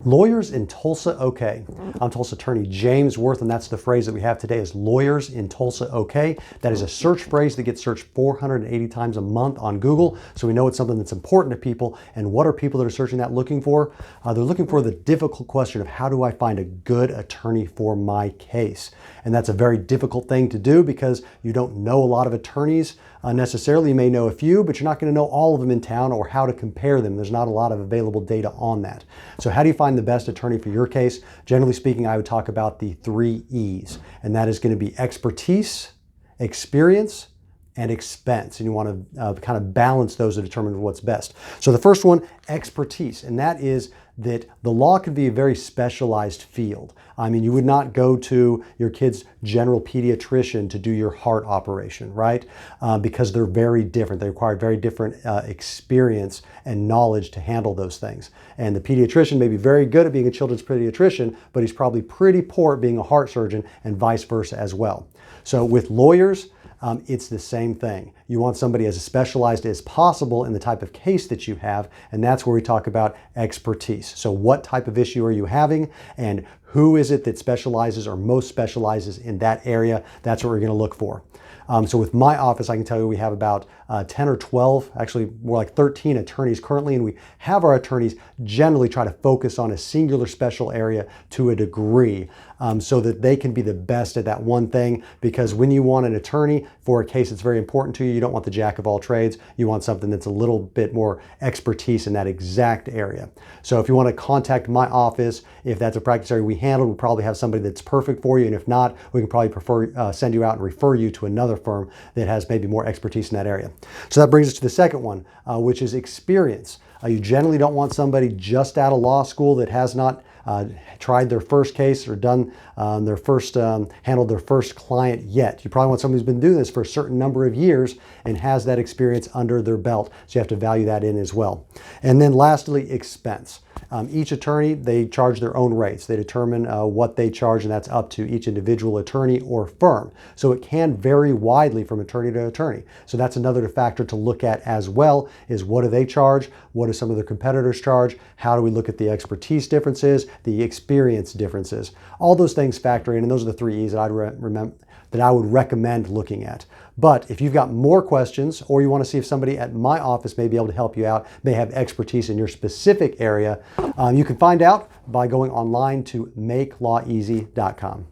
Lawyers in Tulsa, okay. I'm Tulsa attorney James Wirth, and that's the phrase that we have today is lawyers in Tulsa, okay. That is a search phrase that gets searched 480 times a month on Google, so we know it's something that's important to people. And what are people that are searching that looking for? They're looking for the difficult question of how do I find a good attorney for my case? And that's a very difficult thing to do because you don't know a lot of attorneys necessarily. You may know a few, but you're not going to know all of them in town or how to compare them. There's not a lot of available data on that. So how do you find the best attorney for your case? Generally speaking, I would talk about the 3 E's, and that is going to be expertise, experience, and expense. And you want to kind of balance those to determine what's best. So the first one, expertise, and that is that the law can be a very specialized field. I mean, you would not go to your kid's general pediatrician to do your heart operation, right? Because they're very different. They require very different experience and knowledge to handle those things. And the pediatrician may be very good at being a children's pediatrician, but he's probably pretty poor at being a heart surgeon, and vice versa as well. So with lawyers, it's the same thing. You want somebody as specialized as possible in the type of case that you have, and that's where we talk about expertise. So what type of issue are you having, and who is it that specializes or most specializes in that area? That's what we're going to look for. So with my office, I can tell you we have about 10 or 12, actually more like 13 attorneys currently, and we have our attorneys generally try to focus on a singular special area to a degree so that they can be the best at that one thing. Because when you want an attorney for a case that's very important to you, you don't want the jack of all trades. You want something that's a little bit more expertise in that exact area. So if you want to contact my office, if that's a practice area we handle, we'll probably have somebody that's perfect for you. And if not, we can probably send you out and refer you to another firm that has maybe more expertise in that area. So that brings us to the second one, which is experience. You generally don't want somebody just out of law school that has not tried their first case or done handled their first client yet. You probably want somebody who's been doing this for a certain number of years and has that experience under their belt. So you have to value that in as well. And then lastly, expense. Each attorney, they charge their own rates. They determine what they charge, and that's up to each individual attorney or firm. So it can vary widely from attorney to attorney. So that's another factor to look at as well, is what do they charge? What do some of their competitors charge? How do we look at the expertise differences, the experience differences? All those things factor in, and those are the 3 E's that I would recommend looking at. But if you've got more questions, or you want to see if somebody at my office may be able to help you out, may have expertise in your specific area, you can find out by going online to makelaweasy.com.